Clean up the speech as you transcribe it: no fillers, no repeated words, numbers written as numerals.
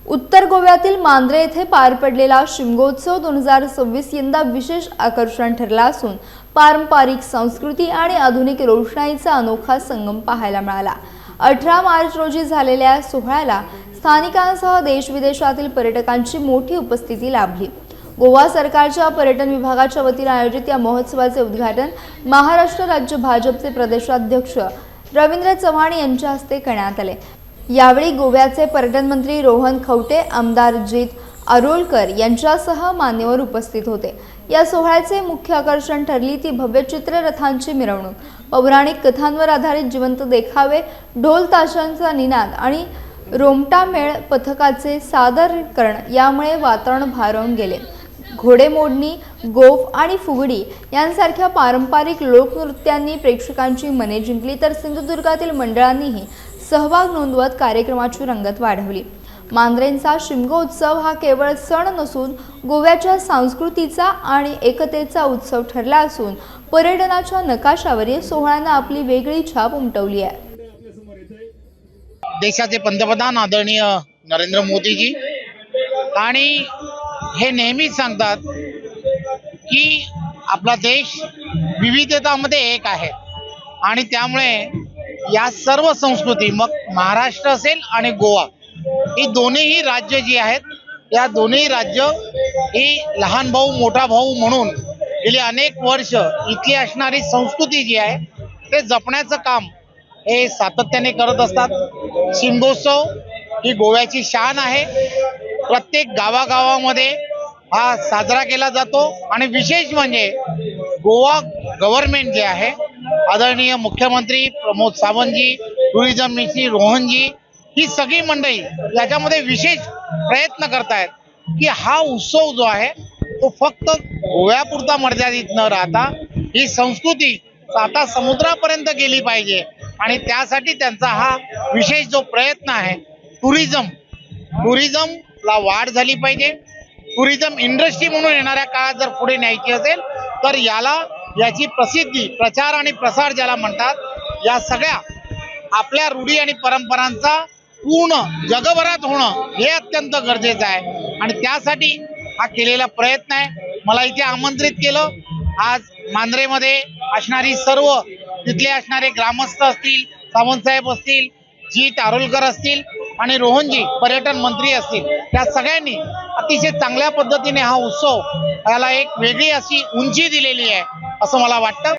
उत्तर गोव्यातील मांद्रे येथे पार पडलेला शिमगोत्सव 2026 यंदा विशेष आकर्षण ठरला असून पारंपरिक संस्कृती आणि आधुनिक रोषणाईचा अनोखा संगम पाहायला मिळाला। 18 मार्च रोजी झालेल्या या सोहळ्याला स्थानिकांसह देश-विदेशातील पर्यटकांची मोठी उपस्थिती लाभली। गोवा सरकारच्या पर्यटन विभागाच्या वतीने आयोजित या महोत्सवाचे उद्घाटन महाराष्ट्र राज्य भाजपचे प्रदेशाध्यक्ष रवींद्र चव्हाण यांच्या हस्ते करण्यात आले। यावेळी गोव्याचे पर्यटन मंत्री रोहन खवटे, आमदार जित आरोलकर यांच्यासह मान्यवर उपस्थित होते। या सोहळ्याचे मुख्य आकर्षण ठरली ती भव्य चित्ररथांची मिरवणूक, पौराणिक कथांवर आधारित जिवंत देखावे, ढोल ताशांचा निनाद आणि रोमटा मेळ पथकाचे सादरीकरण यामुळे वातावरण भारावून गेले। घोडेमोडणी, गोफ आणि फुगडी यांसारख्या पारंपरिक लोकनृत्यांनी प्रेक्षकांची मने जिंकली, तर सिंधुदुर्गातील मंडळांनीही सहभाग नोंदवत कार्यक्रमाची रंगत वाढवली। मांद्रेंचा शिमगोत्सव हा केवळ सण नसून गोव्याच्या संस्कृतीचा आणि एकतेचा उत्सव ठरला असून पर्यटनाच्या नकाशावर सोहळ्याने आपली वेगळी छाप उमटवली आहे। देशाचे पंतप्रधान आदरणीय नरेंद्र मोदीजी आणि हे नेहमीच सांगतात की आपला देश विविधतामध्ये एक आहे आणि त्यामुळे या सर्व संस्कृती, मग महाराष्ट्र असेल आणि गोवा, ही दोन्ही राज्य जी आहेत, या दोन्ही राज्य ही लहान भाऊ मोठा भाऊ म्हणून गेली अनेक वर्ष इथली असणारी संस्कृती जी आहे ते जपण्याचं काम हे सातत्याने करत असतात। शिमगोत्सव ही गोव्याची शान आहे। प्रत्येक गावागावामध्ये हा साजरा केला जातो आणि विशेष म्हणजे गोवा गव्हर्नमेंट जे आहे, आदरणीय मुख्यमंत्री प्रमोद सावंतजी, टुरिझम मिनिस्टर रोहनजी, ही सगळी मंडळी याच्यामध्ये विशेष प्रयत्न करतायत की हा उत्सव जो आहे तो फक्त गोव्यापुरता मर्यादित न राहता ही संस्कृती आता समुद्रापर्यंत गेली पाहिजे आणि त्यासाठी त्यांचा हा विशेष जो प्रयत्न आहे, टुरिझमला वाढ झाली पाहिजे। टुरिझम इंडस्ट्री म्हणून येणाऱ्या काळात जर पुढे न्यायची असेल तर याची प्रसिद्धी, प्रचार आणि प्रसार ज्याला म्हणतात, या सगळ्या आपल्या रूढी आणि परंपरांचा पूर्ण जगभरात होणं हे अत्यंत गरजेचं आहे आणि त्यासाठी हा केलेला प्रयत्न आहे। मला इथे आमंत्रित केलं। आज मांद्रेमध्ये असणारी सर्व तिथले असणारे ग्रामस्थ असतील, सावंतसाहेब असतील, जीत आरोलकर असतील आणि रोहनजी पर्यटन मंत्री असतील, त्या सगळ्यांनी अतिशय चांगल्या पद्धतीने हा उत्सव याला एक वेगळी अशी उंची दिलेली आहे असं मला वाटतं।